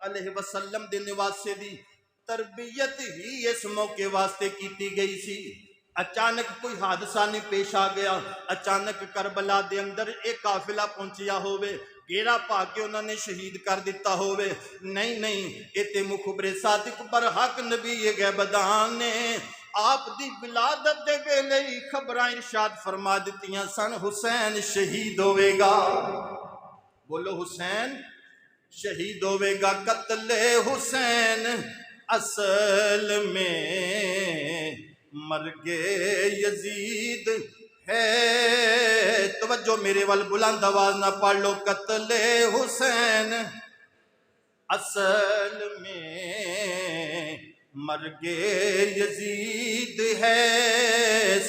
علیہ وسلم دے نواسے دی تربیت ہی اس موقع واسطے کیتی گئی سی۔ اچانک کوئی حادثہ نہیں پیش آ گیا، اچانک کربلا دے اندر ایک قافلہ پہنچیا ہوئے، گھیرا پا کے انہوں نے شہید کر دیتا ہوئے، نہیں ایتے مخبر صادق برحق نبی غیبدان نے آپ دی ولادت دے ویلے ہی خبراں ارشاد فرما دیتیاں سن، حسین شہید ہوئے گا۔ بولو حسین شہید ہوئے گا۔ قتل حسین اصل میں مرگ یزید ہے۔ توجہ میرے وال بلند آواز نہ پڑھ لو۔ قتل حسین اصل میں مرگ یزید ہے۔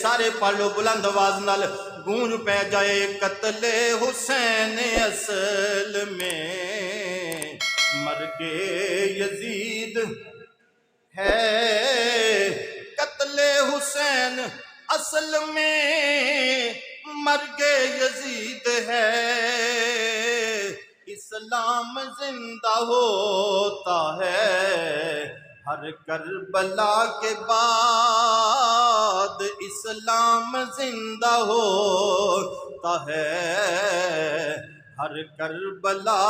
سارے پڑھ لو بلند آواز نال گونج پہ جائے۔ قتل حسین اصل میں مرگ یزید ہے۔ قتل حسین اصل میں مرگ یزید ہے۔ اسلام زندہ ہوتا ہے ہر کربلا کے بعد، اسلام زندہ ہوتا ہے ہر کربلا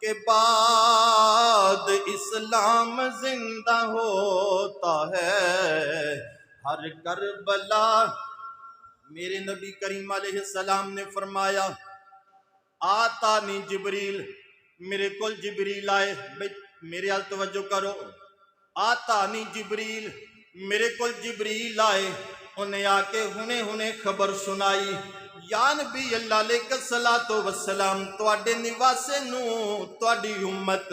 کے بعد، اسلام زندہ ہوتا ہے ہر کربلا۔ میرے نبی کریم علیہ السلام نے فرمایا آتانی جبریل، میرے کول جبریل آئے، میرے حال توجہ کرو، آتانی جبریل، میرے کول جبریل آئے، انہیں آ کے ہنے خبر سنائی، یا نبی اللہ علیہ الصلوۃ والسلام تواڈے نواسے نو تواڈی امت،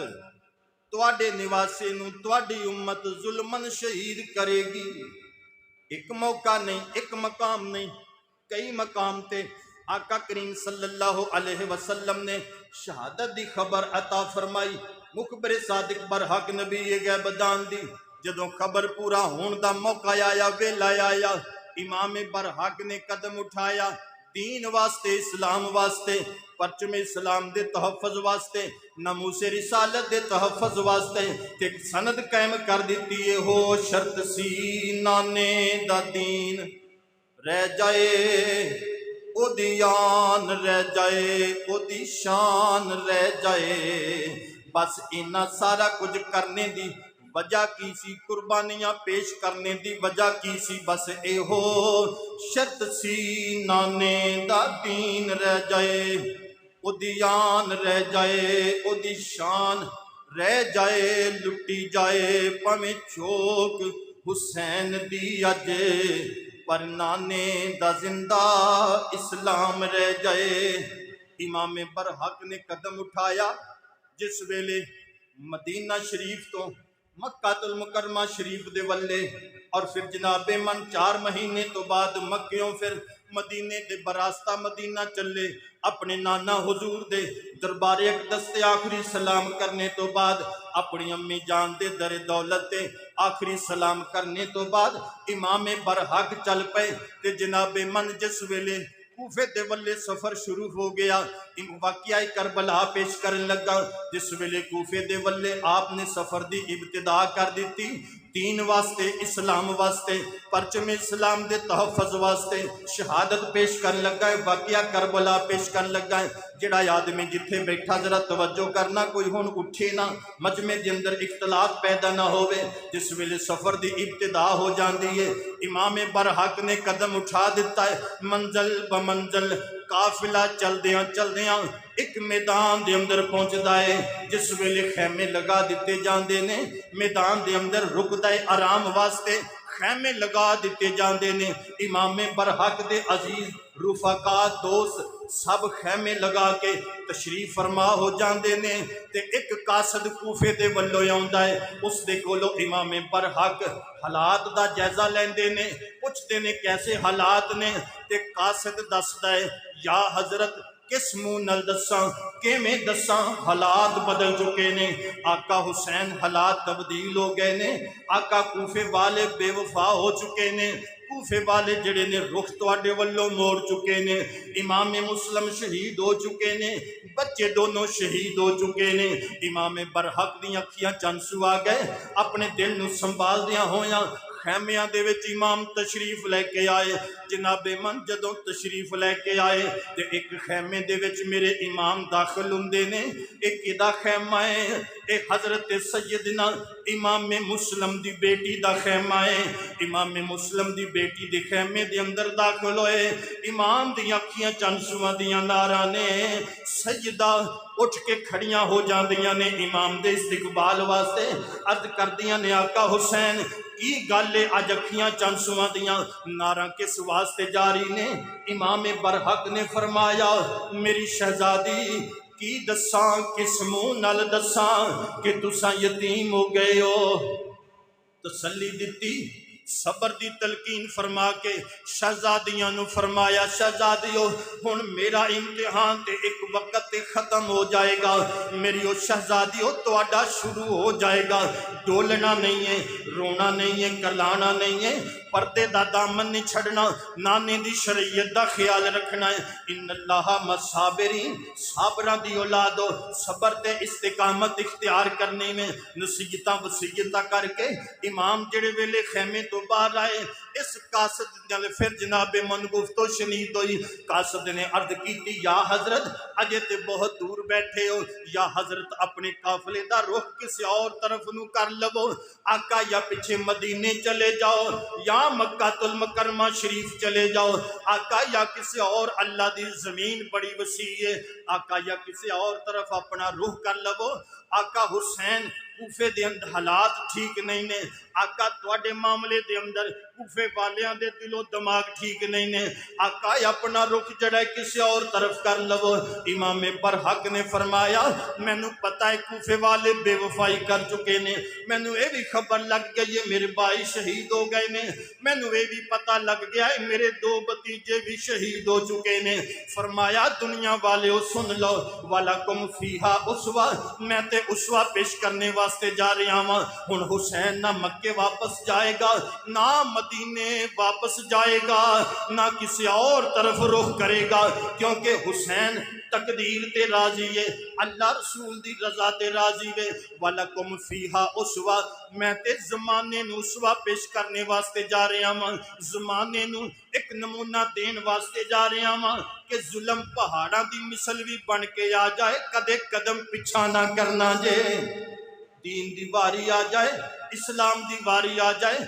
تواڈے نواسے نو تواڈی امت ظلمن شہید کرے گی۔ ایک موقع نہیں، ایک مقام نہیں، کئی مقام تے آقا کریم صلی اللہ علیہ وسلم نے شہادت دی خبر عطا فرمائی۔ مخبر صادق برحق نبی غیبدان دی جدوں خبر پورا ہون دا موقع آیا، ویلا آیا، امام برحق نے قدم اٹھایا، دین واسطے، اسلام واسطے، پرچم اسلام دے تحفظ واسطے، ناموس رسالت دے تحفظ واسطے ایک سند قائم کر دیتی ہے۔ ہو شرط سی نانے دا دین رہ جائے، او دی آن رہ جائے، او دی شان رہ جائے، بس اینا سارا کچھ کرنے دی وجہ کی سی، قربانیاں پیش کرنے دی وجہ کی سی، بس اے ہو شرط سی نانے دا دین رہ جائے، او دی آن رہ جائے، او دی شان رہ جائے، لٹی جائے پمیں چوک حسین دی اج، پر نانے دا زندہ اسلام رہ جائے۔ امام برحق نے قدم اٹھایا جس ویلے مدینہ شریف تو مکہ المکرمہ شریف دے ولے، اور پھر جناب من 4 مہینے تو بعد مکیوں پھر مدینے دے براستہ مدینہ چلے، اپنے نانا حضور دے دربار اقدس تے آخری سلام کرنے تو بعد، اپنی امی جان دے در دولت تے آخری سلام کرنے تو بعد امام برحق چل پے تے جناب من جس ویلے کوفے دے ولے سفر شروع ہو گیا، واقعہ کربلا پیش کرن لگا، جس ویلے کوفے دے ولے آپ نے سفر دی ابتدا کر دیتی، دین واسطے، اسلام واسطے، پرچم اسلام دے تحفظ واسطے شہادت پیش کرن لگا ہے، واقعہ کربلا پیش کرن لگا ہے۔ جڑا آدمی جتھے بیٹھا ذرا توجہ کرنا، کوئی ہون اٹھے نہ، مجمع دے اندر اختلاط پیدا نہ ہوئے، جس ویلے سفر دی ابتدا ہو جاندی ہے، امام برحق نے قدم اٹھا دیتا ہے، منزل بمنزل قافلہ چل دیاں ایک میدان دے اندر پہنچدا ہے، جس ویلے خیمے لگا دیتے جاندے نے، میدان دے اندر رکدہ آرام واسطے خیمے لگا دیتے جاندے نے، امام برحق دے عزیز رفقا دوست سب خیمے لگا کے تشریف فرما ہو جاندے نے، تے ایک قاصد کوفے دے ولوں آوندا ہے، اس دے کولو امام برحق حالات دا جائزہ لیندے نے، پوچھتے نے کیسے حالات نے، تے قاصد دسدا ہے یا حضرت کس منہ نال دساں کیویں دساں، حالات بدل چکے نے، آقا حسین حالات تبدیل ہو گئے نے، آقا کوفے والے بے وفا ہو چکے نے، کوفے والے جڑے نے رخ تواڈے والوں موڑ چکے نے، امام مسلم شہید ہو چکے نے، بچے دونوں شہید ہو چکے نے، امام برحق دی اکھیاں چنسو آ گئے، اپنے دل نو سنبھال دیاں ہویاں خیمیاں دے وچ امام تشریف لے کے آئے۔ جناب من جدوں تشریف لے کے آئے تے ایک خیمے دے وچ میرے امام داخل ہوندے نے، ایک ادا خیمہ ہے، اے حضرت سیدنا امام مسلم دی بیٹی دا خیمہ ہے۔ امام مسلم دی بیٹی دے خیمے دے اندر داخل ہوئے، امام دی اکھیاں چنسواں دیاں ناراں نے، سجدہ اٹھ کے کھڑیاں ہو جاندیاں نے امام دے استقبال واسطے، عرض کردیاں نے آقا حسین کی گالے اج اکھیاں چنسواں دیاں ناراں کس واسطے جاری نے؟ امام برحق نے فرمایا میری شہزادی کی دساں کس منہ نال دساں کہ تساں یتیم ہو گئے ہو۔ تسلی دتی، صبر دی تلقین فرما کے شہزادیاں نو فرمایا شہزادیو ہن میرا امتحان تے ایک وقت تے ختم ہو جائے گا، میری او شہزادیو تواڈا شروع ہو جائے گا، ڈولنا نہیں ہے، رونا نہیں ہے، کلانا نہیں ہے، پردے دا دامن نہیں چھڑنا، نانے دی شریعت دا خیال رکھنا ہے۔ ان اللہ مصابرین، صابرہ دی اولادو، صبر تے استقامت اختیار کرنے میں نصیحتاں وصیتاں کر کے امام جڑے ویلے خیمے تو باہر آئے، اس قاصد نال پھر جناب من گفتو شنید ہوئی۔ قاصد نے عرض کیتی یا حضرت اجے تے بہت دور بیٹھے ہو، یا حضرت اپنے قافلے دا رخ کسی اور طرف نو کر لو، آقا یا پیچھے مدینے چلے جاؤ یا مکہ المکرمہ شریف چلے جاؤ، آقا یا کسی اور، اللہ دی زمین بڑی وسیع ہے، آقا یا کسی اور طرف اپنا رخ کر لو۔ آقا حسین کوفے دے اندر حالات ٹھیک نہیں نے، آقا تواڈے معاملے دے اندر کوفے والیاں دے دل و دماغ ٹھیک نہیں نے، آقا اپنا رخ جڑا ہے کسی اور طرف کر لو۔ امام برحق نے فرمایا مینوں پتہ ہے کوفے والے بے وفائی کر چکے نے، مینوں اے بھی خبر لگ گئی ہے میرے بھائی شہید ہو گئے نے، مینوں اے بھی پتہ لگ گیا ہے میرے دو بھتیجے بھی شہید ہو چکے نے۔ فرمایا دنیا والے سن لو وَلَكُمْ فِيهَا أُسْوَةٌ، میں تے اسوہ پیش کرنے واسطے جا رہا ہوں۔ ہن حسین نہ مکے واپس جائے گا، نہ مدینے واپس جائے گا، نہ کسی اور طرف رخ کرے گا، کیونکہ حسین تقدیر تے راضی ہے، اللہ رسول دی رضا تے راضی ہے۔ وَلَكُمْ فِيهَا أُسْوَةٌ، میں تے زمانے نو اسوہ پیش کرنے واسطے جا رہا ہوں، زمانے نو ایک نمونہ دین واسطے جا رہا ہوں کہ ظلم پہاڑاں دی مثل بھی بن کے آ جائے، کدے قدم پیچھا نہ کرنا جے، دین دی واری آ جائے، اسلام دی واری آ جائے،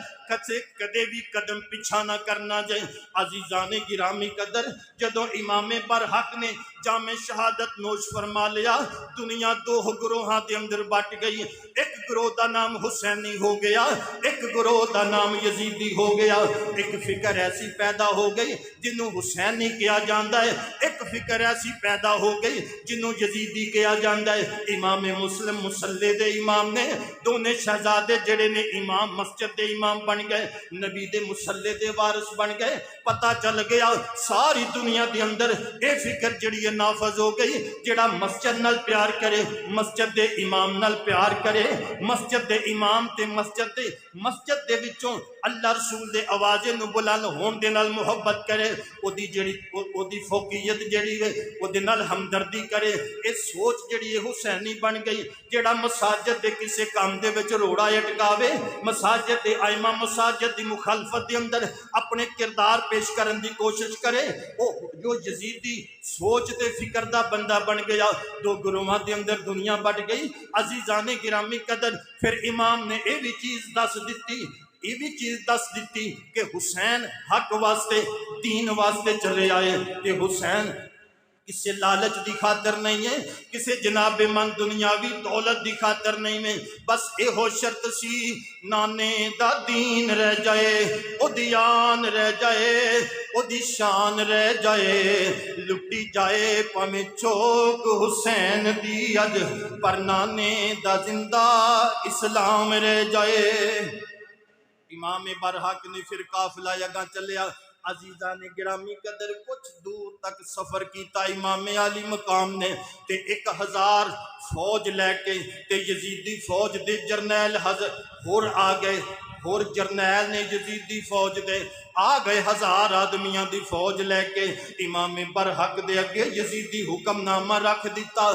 کدے بھی قدم پیچھا نہ کرنا جائے۔ عزیزان گرامی قدر جدوں امام برحق نے جام شہادت نوش فرما لیا، دنیا دو گروہاں دے اندر بٹ گئی، ایک گروہ دا نام حسینی ہو گیا، ایک گروہ دا نام یزیدی ہو گیا۔ ایک فکر ایسی پیدا ہو گئی جنہوں حسینی کیا جاندہ ہے، ایک فکر ایسی پیدا ہو گئی جنہوں یزیدی کیا جاندہ ہے۔ امام مسلم مسلح دے امام نے، دونے شہزادے جڑے نے امام مسجد دے امام بن گئے، نبی دے مسلح دے وارث بن گئے۔ پتہ چل گیا ساری دنیا دے اندر اے فکر جڑی ہے نافذ ہو گئی، جڑا مسجد نال پیار کرے، مسجد دے امام نال پیار کرے، مسجد دے امام تے مسجد دے وچوں اللہ رسول دے آوازے نو بلند ہون دے نال محبت کرے، او دی فوقیت جڑی ہے او دے نال ہمدردی کرے، اے سوچ جڑی ہے حسینی بن گئی۔ جڑا مساجد دے کسے کام دے وچ روڑا اٹکاوے، مساجد دے ائمہ مساجد دی مخالفت دے اندر اپنے کردار پیش کرن دی کوشش کرے، او جو یزیدی سوچ تے فکر دا بندہ بن گیا۔ دو گروہاں دے اندر دنیا بٹ گئی۔ عزیزان گرامی قدر پھر امام نے اے بھی چیز دس دیتی کہ حسین حق واسطے دین واسطے چلے آئے، کہ حسین کسی لالچ دی خاطر نہیں ہے، کسی جناب من دنیاوی دولت دی خاطر نہیں ہے، بس اے ہو شرط سی نانے دا دین رہ جائے، او دی آن رہ جائے، او دی شان رہ جائے، لٹی جائے پمیں چوک حسین دی اج، پر نانے دا زندہ اسلام رہ جائے۔ امام برحق نے پھر قافلہ یگاں چلیا۔ عزیزان گرامی قدر کچھ دور تک سفر کیتا امام علی مقام نے، تے 1000 فوج لے کے تے یزیدی فوج دے جرنیل ہور آ گئے۔ ਹੋਰ ਜਰਨੈਲ ਨੇ ਯਜ਼ੀਦ ਦੀ ਫੌਜ ਦੇ ਆ ਗਏ 1000 ਆਦਮੀਆਂ ਦੀ ਫੌਜ ਲੈ ਕੇ ਇਮਾਮ ਬਰਹਕ ਦੇ ਅੱਗੇ ਯਜ਼ੀਦੀ ਹੁਕਮਨਾਮਾ ਰੱਖ ਦਿੱਤਾ।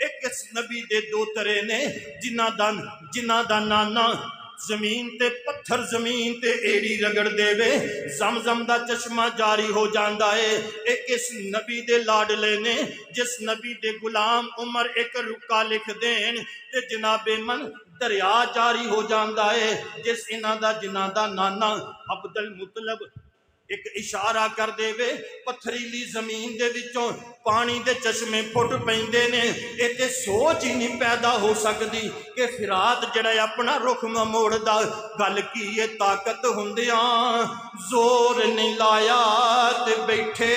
ایک اس نبی دے دو ترے نے جنہ دا نانا زمین تے پتھر زمین تے ایڑی رگڑ دے وے زمزم دا چشمہ جاری ہو جاندا ہے۔ ایک اس نبی دے لاڈلے نے جس نبی دے غلام عمر ایک رکا لکھ دین تے جناب من دریا جاری ہو جاندا ہے۔ جس جنہ دا نانا عبد المطلب ایک اشارہ کر دے وے پتھریلی زمین دے وچوں پانی دے چشمے پھٹ پیندے نے۔ اے تے سوچ ہی نہیں پیدا ہو سکدی کہ فرات جڑا اپنا رخ موڑدا گل کی یہ طاقت ہوندیاں زور نہیں لایا تے بیٹھے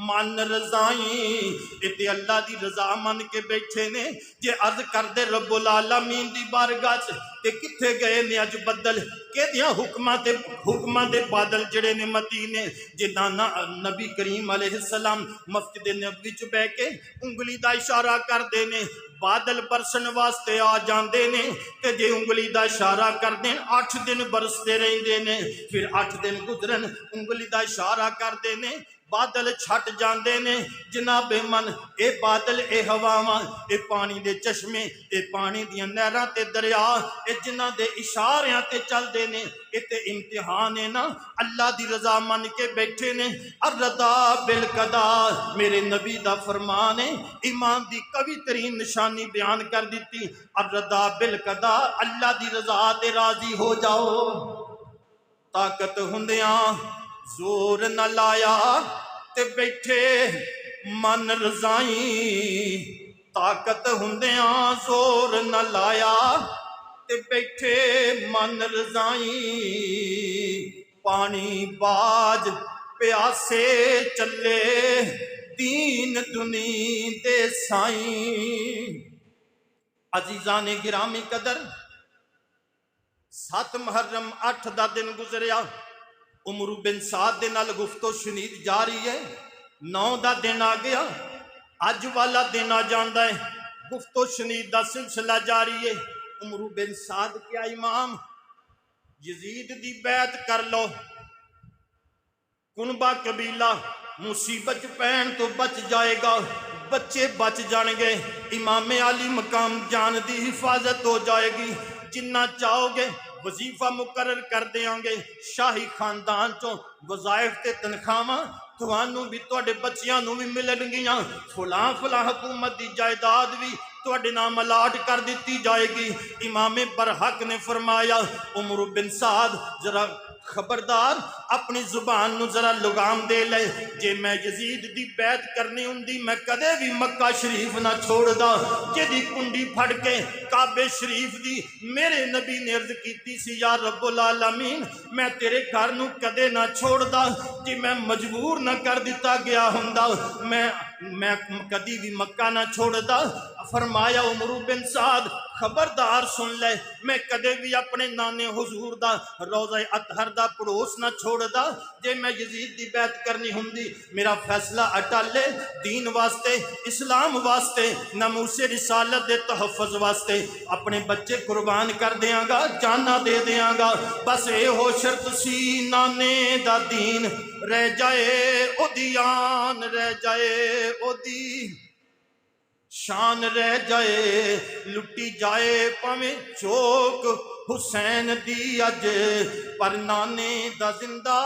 من رضائیں۔ اتے اللہ دی رضا من کے بیٹھے نے جے عرض کر دے رب العالمین دی بارگاہ تے کتھے گئے نے اج بدل کہ دیاں حکماں دے بادل جڑے نے مدینے جنہاں نبی کریم علیہ السلام مسجد نبوی چ بیٹھ کے انگلی دا اشارہ کر دے نے بادل برسن واسطے آ جاندے نے تے جے انگلی دا اشارہ کر دین 8 دن برستے رہندے نے پھر 8 دن گزرن انگلی دا اشارہ کر دے نے بادل چھٹ جاندے نے جناب من اے بادل اے ہواواں اے پانی دے چشمے اے پانی دیاں نہراں تے دریا اے جنہاں دے اشاریاں تے چل دے نے اے تے امتحان ہے نا اللہ دی رضا من کے بیٹھے نے الرضا بالقضا میرے نبی دا فرمان ہے ایمان دی قوی ترین نشانی بیان کر دیتی الرضا بالقضا اللہ دی رضا تے راضی ہو جاؤ طاقت ہوندیاں زور نہ لایا تے بیٹھے من رضائیں طاقت ہوندیاں زور نہ لایا تے بیٹھے من رضائیں پانی باج پیاسے چلے دین دنی دے سائیں عزیزان گرامی قدر 7 محرم 8 دا دن گزریا عمر بن سعد دے نال گفت و شنید جاری ہے 9 دا دن آ گیا اج والا دن آ جاندا ہے گفت و شنید دا سلسلہ جاری ہے عمر بن سعد کیا امام یزید دی بیعت کر لو کنبہ قبیلہ مصیبت پین تو بچ جائے گا بچے بچ جان گے امام علی مقام جان دی حفاظت ہو جائے گی جنہ چاہو گے وظیفہ مقرر کر دیاں گے شاہی خاندان چوں وظائف تے تنخواہاں توانوں بھی توڑے بچیاں نوں بھی ملن گیاں فلاں حکومت دی جائیداد بھی توڑے نام الاٹ کر دیتی جائے گی امام برحق نے فرمایا عمر بن سعد ذرا خبردار اپنی زبان نو ذرا لگام دے لے جے میں یزید دی بیعت کرنی ہوندی میں کدے بھی مکہ شریف نہ چھوڑ دا جدی کنڈی پھڑ کے کعبے شریف دی میرے نبی نے عرض کیتی سی یا رب العالمین میں تیرے گھر نو کدے نہ چھوڑ دا جی میں مجبور نہ کر دیتا گیا ہوندا میں کدی بھی مکہ نہ چھوڑ دا فرمایا عمر بن سعد خبردار سن لے میں کدے بھی اپنے نانے حضور دا روضہ اطہر دا پڑوس نہ چھوڑ دا جے میں یزید دی بیعت کرنی ہوندی میرا فیصلہ اٹل لے دین واسطے اسلام واسطے ناموس رسالت دے تحفظ واسطے اپنے بچے قربان کر دیاں گا جانا دے دیاں گا بس اے ہو شرط سی نانے دا دین رہ جائے او دیان رہ جائے او دی شان رہ جائے لٹی جائے پاویں چوک حسین دی اج پر نانے دا زندہ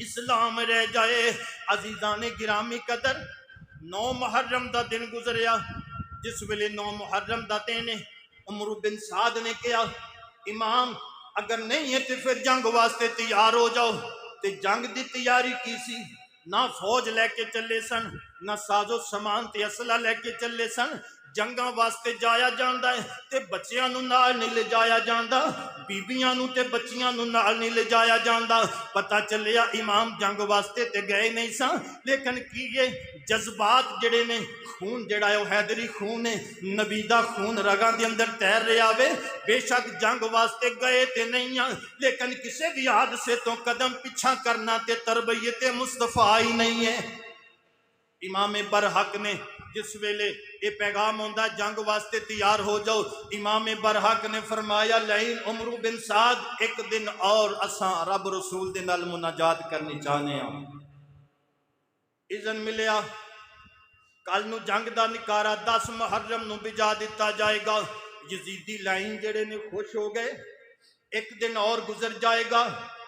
اسلام رہ جائے عزیزان گرامی قدر 9 محرم دا دن گزریا جس ویلے 9 محرم دا دن عمر بن سعد نے کہا امام اگر نہیں ہے تو پھر جنگ واسطے تیار ہو جاؤ تے جنگ دی تیاری کی سی نہ فوج لے کے چلے سن نہ ساز و سامان تے اسلحہ لے کے چلے سن جنگاں واسطے جایا جاندا ہے تے بچیاں نوں نال نہیں لے جایا جاندا بیبیاں نوں تے بچیاں نوں نال نہیں لے جایا جاندا پتہ چلیا امام جنگ واسطے تے گئے نہیں سن لیکن کی یہ جذبات جڑے نے خون جڑا ہے وہ حیدری خون ہے نبی دا خون رگاں دے اندر تیر رہا وے بے شک جنگ واسطے گئے تے نہیں ہیں لیکن کسے بھی حادثے تو قدم پیچھا کرنا تے تربیت مصطفیٰ ہی نہیں ہے امام برحق نے جس ویلے یہ پیغام ہوندہ جنگ واسطے تیار ہو جاؤ امام برحق نے فرمایا لئین عمر بن سعد ایک دن اور اساں رب رسول دے نال مناجات کرنی چاہنے ہیں اذن ملیا کل نو جنگ دا نکارا 10 محرم نو بجا دیتا جائے گا. یزیدی لائن جڑے نے خوش ہو گئے. ایک دن اور گزر جائے گا,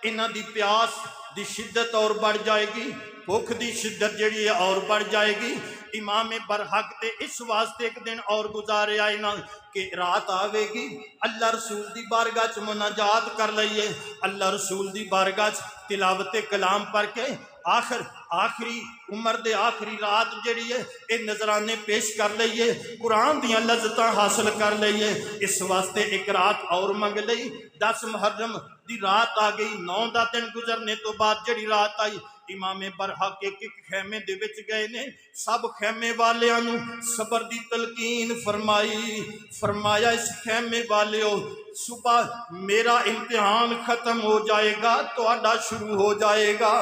انہاں دی پیاس دی شدت اور بڑھ جائے گی, بھوک دی شدت جڑی ہے اور بڑھ جائے گی. امام برحق تے اس واسطے ایک دن اور گزارے آئے نا کہ رات آوے گی, اللہ رسول دی بارگاہ چ مناجات کر لئیے, اللہ رسول دی بارگاہ چ تلاوت کلام پر کے آخری عمر دے آخری رات جڑی ہے اے نظرانے پیش کر لئیے, قرآن دیاں لذتاں حاصل کر لئیے. اس واسطے ایک رات اور منگ لئی. 10 محرم دی رات آ گئی, 9 دا دن گزرنے تو بعد جڑی رات آئی, امام برحق ایک خیمے دے وچ گئے نے. سب خیمے والیاں نو صبر دی تلقین فرمائی. فرمایا اس خیمے والیو, صبح میرا امتحان ختم ہو جائے گا, تہاڈا شروع ہو جائے گا.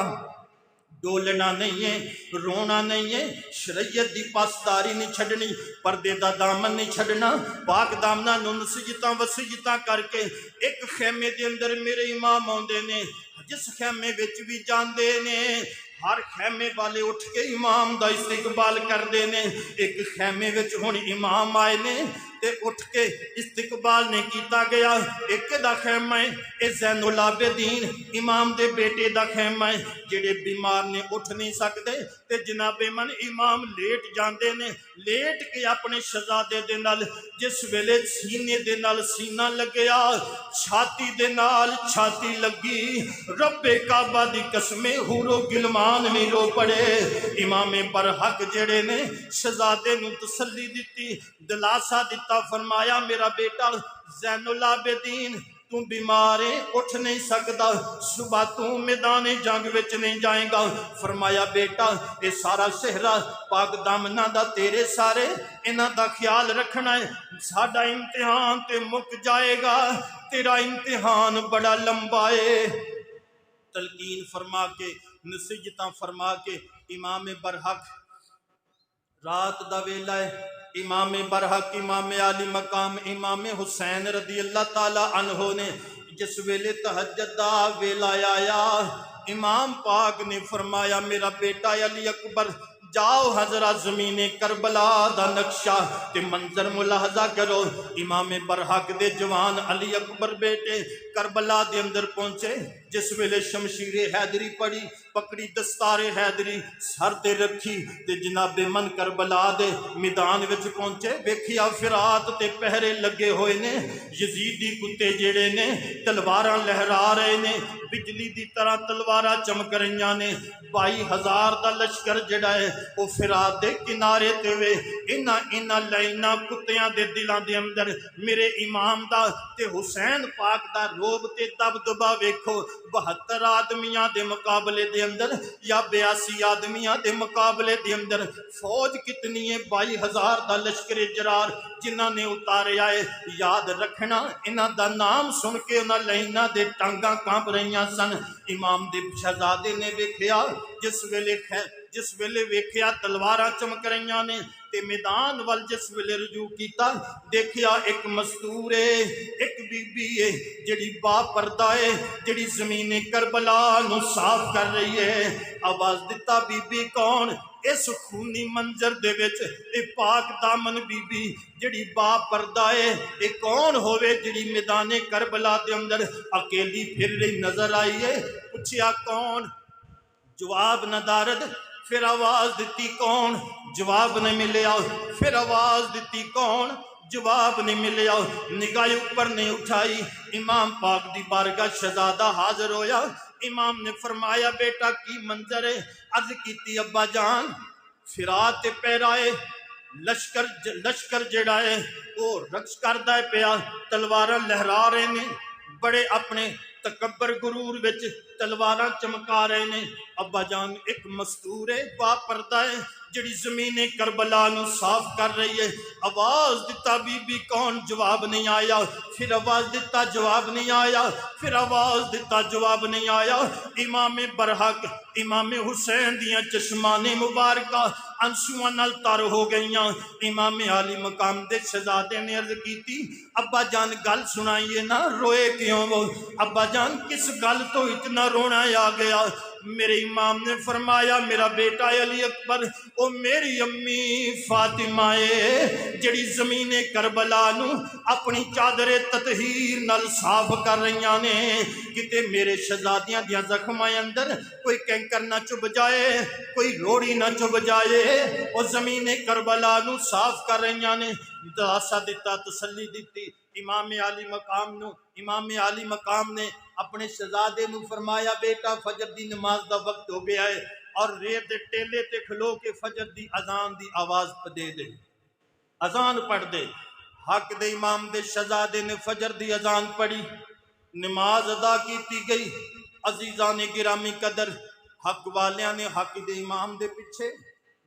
ڈولنا نہیں ہے, رونا نہیں ہے, شریعت دی پاسداری نہیں چھڑنی, پردے دا دامن نہیں چھڑنا. پاک دامنا نو نصیحتاں وصیتاں کر کے ایک خیمے دے اندر میرے امام آندے نے. جس خیمے وچ بھی جاندے نے ہر خیمے والے اٹھ کے امام دا استقبال کر دے نے. ایک خیمے وچ ہن امام آئے نے تے اٹھ کے استقبال نے کیتا گیا. ایک دا خیمہ ہے, اے زین العابدین امام دے بیٹے دا خیمہ ہے, جڑے بیمار نے اٹھ نہیں سکتے تے جناب من امام لیٹ جاندے نے. لیٹ کے اپنے شہزادے دے نال جس ویلے سینے دے نال سینہ لگیا, چھاتی دے نال چھاتی لگی, رب کعبہ دی قسمیں حور و غلمان بھی رو پڑے. امام برحق جڑے نے شہزادے نو تسلی دیتی, دلاسا دیتا. فرمایا میرا بیٹا زین العابدین تو بیمار ہے, اٹھ نہیں سکتا, صبح تو میدان جنگ وچ نہیں جائیں گا. فرمایا بیٹا اے سارا صحرا پاک دامنا دا تیرے سارے, انہاں دا خیال رکھنا ہے. ساڈا امتحان تے مک جائے گا, تیرا امتحان بڑا لمبا ہے. تلقین فرما کے نصیحتاں فرما کے امام برحق رات دا ویلا ہے. امام برحق امام عالی مقام امام حسین رضی اللہ تعالی عنہ نے جس ویلے تہجد دا ویلا آیا, امام پاک نے فرمایا میرا بیٹا علی اکبر جاؤ حضرت زمین کربلا دا نقشہ تے منظر ملاحظہ کرو. امام برحق دے جوان علی اکبر بیٹے کربلا دے اندر پہنچے. جس ویلے شمشیر حیدری پڑی, پکڑی دستار حیدری سر تے رکھی تے جناب من کربلا دے میدان وچ پہنچے. ویکھیا فرات تے پہرے لگے ہوئے نے, یزیدی کتے جڑے نے تلواراں لہرا رہے نے, بجلی دی طرح تلواراں چمک رہیاں نے. 22,000 دا لشکر جڑا ہے او فرات دے کنارے تے وے. انہاں لائناں کتیاں دے دلاں دے اندر میرے امام دا تے حسین پاک دا روب تے دبدبا ویکھو. 72 آدمیاں دے مقابلے دے اندر یا 82 آدمیاں دے مقابلے دے اندر فوج کتنی ہے؟ 22,000 دا لشکر جرار جنہاں نے اتارے آئے. یاد رکھنا انہاں دا نام سن کے انہاں لائناں دے ٹانگاں کانپ رہیاں سن. امام دے شہزادے نے ویکھیا جس ویلے ویکھیا تلواراں چمک رہیاں نے تے میدان وال جس ویلے رجوع کیتا, دیکھیا ایک مستور ہے, ایک بی بی ہے جڑی با پردہ ہے, جڑی زمین کربلا نو صاف کر رہی ہے. آواز دیتا بی بی کون؟ اس خونی منظر دے وچ اے پاک دامن بی بی جڑی با پردہ ہے, اے کون ہوئے جڑی میدان کربلا دے اندر اکیلی پھر رہی نظر آئی ہے؟ پوچھیا کون؟ جواب نہ دارد. پھر آواز دیتی کون؟ جواب نہیں ملیا. پھر آواز دیتی کون؟ جواب نہیں ملیا. نگاہ اوپر نہیں اٹھائی. امام پاک دی بارگاہ شہزادہ حاضر ہویا. امام نے فرمایا بیٹا کی منظر ہے؟ عرض کیتی ابا جان فرات پیرائے لشکر جڑا ہے وہ رقص کردہ ہے پیا, تلواراں لہرا رہے نے, بڑے اپنے تکبر غرور وچ تلواراں چمکا رہے نے. ابا جان ایک مستور ہے, با پردہ ہے, جڑی زمین کربلا نو صاف کر رہی ہے. آواز دیتا بی بی کون؟ جواب نہیں آیا. پھر آواز دیتا جواب نہیں آیا. پھر آواز دیتا جواب نہیں آیا. امام برحق امام حسین دیاں چشمان مبارکہ انسواں نال تر ہو گئیاں. امام عالی مقام دے شہزادے نے عرض کیتی ابا جان گل سنائیے نا, روئے کیوں وہ؟ ابا جان کس گل تو اتنا رونا آ گیا؟ میرے امام نے فرمایا میرا بیٹا علی اکبر او میری امی فاطمہ جڑی زمین کربلا نو اپنی چادر تطہیر نال صاف کر رہیاں نے کتے میرے شہزادیاں دیاں زخماں اندر کوئی کینکر نہ چب جائے کوئی روڑی نہ چب جائے او زمین کربلا نو صاف کر رہیاں نے دلاسا دیتا تسلی دیتی امام عالی مقام نے اپنے شہزادے نو فرمایا بیٹا فجر دی نماز دا وقت ہو گیا ہے اور ریت دے ٹیلے تے کھلو کے فجر دی اذان دی آواز دے دے اذان پڑھ دے حق دے امام دے شہزادے نے فجر دی اذان پڑھی نماز ادا کیتی گئی عزیزان گرامی قدر حق والیاں نے حق دے امام دے پیچھے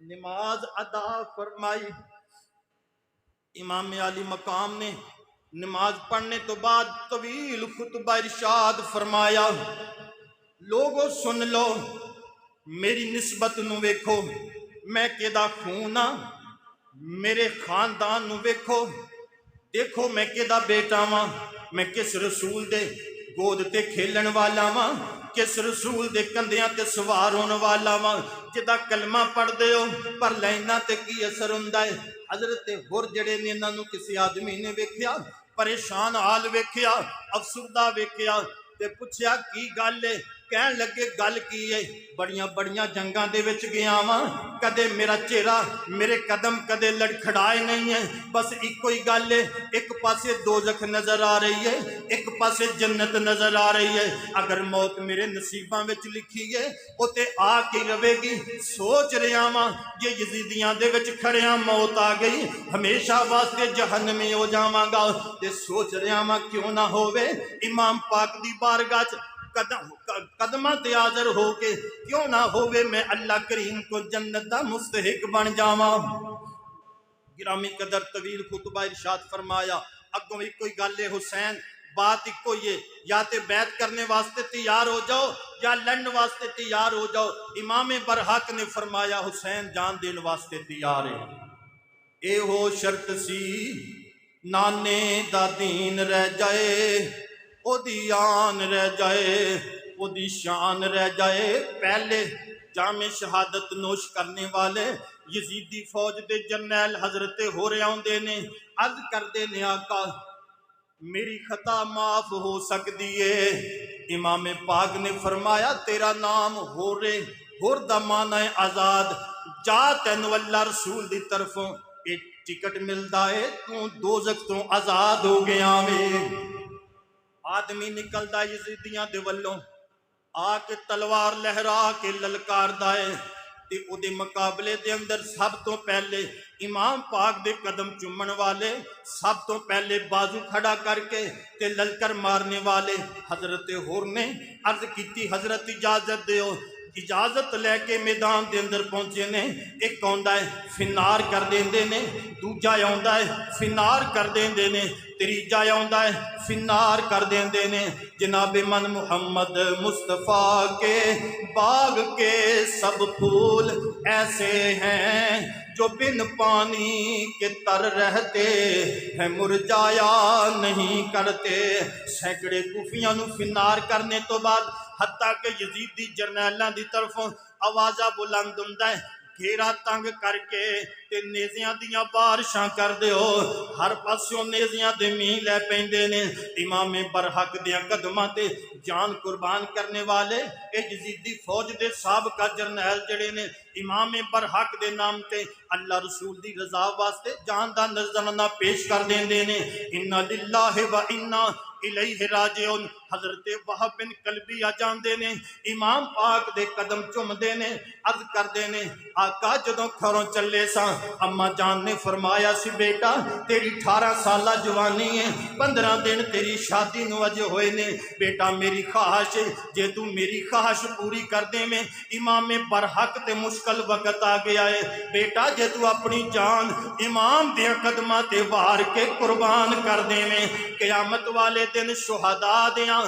نماز ادا فرمائی امام عالی مقام نے نماز پڑھنے تو بعد طویل خطبہ ارشاد فرمایا لوگو سن لو میری نسبت نو ویکھو میں کیدا خونا میرے خاندان نو ویکھو دیکھو میں کیدا بیٹا واں میں کس رسول دے گود تے کھیلن والا واں کس رسول دے کندیاں تے سوار ہون والا واں جدا کلمہ پڑھ دے ہو پر لینا تے کی اثر ہوندا ہے حضرت ہور جڑے نے انہاں نو کسی آدمی نے ویکھیا پریشان حال ویکھیا افسردہ ویکھیا تے پوچھیا کی گل ہے کہن لگے گل کی ہے بڑیاں بڑیاں جنگاں دے وچ گیا واں کدے میرا چہرہ میرے قدم کدے لڑکھڑائے نہیں ہیں بس ایک کوئی گل ہے ایک پاسے دوزخ نظر آ رہی ہے ایک پاسے جنت نظر آ رہی ہے اگر موت میرے نصیباں وچ لکھی ہے او تے آ کے رہے گی سوچ رہا واں یہ یزیدیاں دے وچ کھڑیاں موت آ گئی ہمیشہ واسطے جہنمی ہو جاواں گا تے سوچ رہا واں کیوں نہ ہووے امام پاک دی بارگاہ قدمہ تے حاضر ہو کے کیوں نہ ہووے میں اللہ کریم کو جنت دا مستحق بن جاواں گرامی قدر طویل خطبہ ارشاد فرمایا اگوں بھی کوئی گل ہے حسین بات ایک کوئی ہے یا تے بیعت کرنے واسطے تیار ہو جاؤ یا لڑن واسطے تیار ہو جاؤ امام برحق نے فرمایا حسین جان دین واسطے تیار ہے اے ہو شرط سی نانے دا دین رہ جائے او دی آن رہ جائے او دی شان رہ جائے پہلے جام شہادت نوش کرنے والے یزیدی فوج دے جرنیل حضرت ہو رہے ہوندے نے عرض کر دے نے آقا میری خطا معاف ہو سکتی ہے امام پاک نے فرمایا تیرا نام ہو رے ہور دا معنی آزاد جا تینو اللہ رسول دی طرفوں ایک ٹکٹ ملدا ہے تو دوزخ تو آزاد ہو گیا میں آدمی نکلدا یزیدیاں دے ولوں آ کے تلوار لہرا کے للکار دائے تے او دے مقابلے دے اندر سب تو پہلے امام پاک دے قدم چومن والے سب تو پہلے بازو کھڑا کر کے تے للکر مارنے والے حضرت ہور نے عرض کیتی حضرت اجازت دیو اجازت لے کے میدان دے اندر پہنچے نے ایک آندا ہے فنار کر دیندے نے دوجا آندا ہے فنار کر دیندے نے تیجا آندا ہے فنار کر دیندے نے جناب من محمد مصطفیٰ کے باغ کے سب پھول ایسے ہیں جو بن پانی کے تر رہتے ہیں مرجایا نہیں کرتے سینکڑے کوفیاں نو فنار کرنے تو بعد حتیٰ کہ یزیدی جرنیلاں دی طرف آوازہ بلند ہوندا ہے گھیرا تنگ کر کے تے نیزیاں دیاں بارشاں کر دے ہو ہر پاسوں نیزیاں دے مین لے پیندے نے امام برحق دیاں قدماں تے جان قربان کرنے والے اے یزیدی فوج دے سابقہ جرنیل جڑے نے امام برحق دے نام تے اللہ رسول دی رضا واسطے جان دا نذرانہ پیش کر دیندے نے انا للہ و انا الیہ راجعون حضرت وہب بن کلبی آ جاندے نے امام پاک دے قدم چوم دے نے عرض کر دے نے آقا جدوں گھروں چلے ساں اما جان نے فرمایا سی بیٹا تیری 18 سالہ جوانی ہے 15 دن تیری شادی نو اج ہوئے نے بیٹا میری خواہش جے تو میری خواہش پوری کر دے میں امام برحق تے مشکل وقت آ گیا ہے بیٹا جے تو اپنی جان امام دے قدماں تے وار کے قربان کر دے میں قیامت والے دن شہداء دیاں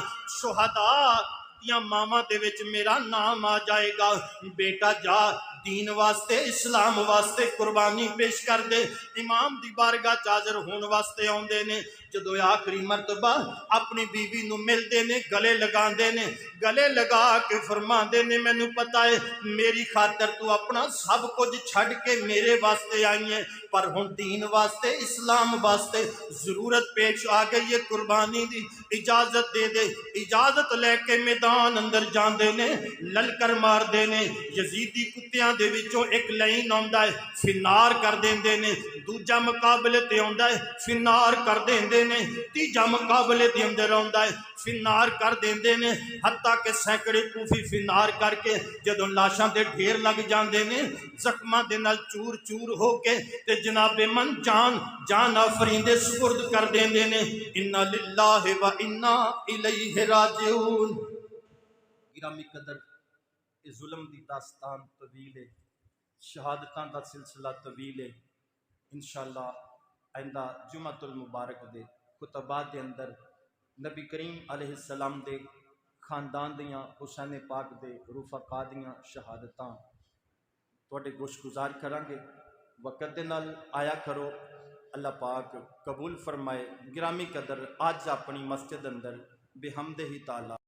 ماما دے وچ میرا نام آ جائے گا بیٹا جا دین واسطے اسلام واسطے قربانی پیش کر دے امام دی بارگاہ حاضر ہون واسطے آندے نے جدو آخری مرتبہ اپنی بیوی نو ملدے نے گلے لگا دے نے گلے لگا کے فرما دے نے مینوں پتا ہے میری خاطر تو اپنا سب کچھ چھڑ کے میرے واسطے آئی ہیں پر ہن دین واسطے اسلام واسطے ضرورت پیش آ گئی ہے قربانی دی اجازت دے دے اجازت لے کے میدان اندر جاندے نے للکر مار دے نے یزیدی کتیاں دے وچوں ایک لائن آندا ہے فنار کر دیندے نے دوجا مقابلے تے آندا ہے فنار کر دیندے نے تیجا مقابلے دے اندر آندا ہے فنار کر دیندے نے حتیٰ کہ سینکڑے کوفی فنار کر کے جدوں لاشاں دے ڈھیر لگ جاندے نے زخماں دے نال چور چور ہو کے تے جناب من جان آفرین دے سپرد کر دیندے نے انا للہ و انا الیہ راجعون گرامی قدر ظلم دی داستان طویل ہے شہادتاں دا سلسلہ طویل ہے انشاءاللہ آئندہ جمعۃ المبارک دے خطبات دے اندر نبی کریم علیہ السلام دے خاندان دیاں حسین پاک دے رفقا دیاں شہادتاں تواڈے گوش گزار کران گے وقت دے نال آیا کرو اللہ پاک قبول فرمائے گرامی قدر آج اپنی مسجد اندر بحمدہ تعالی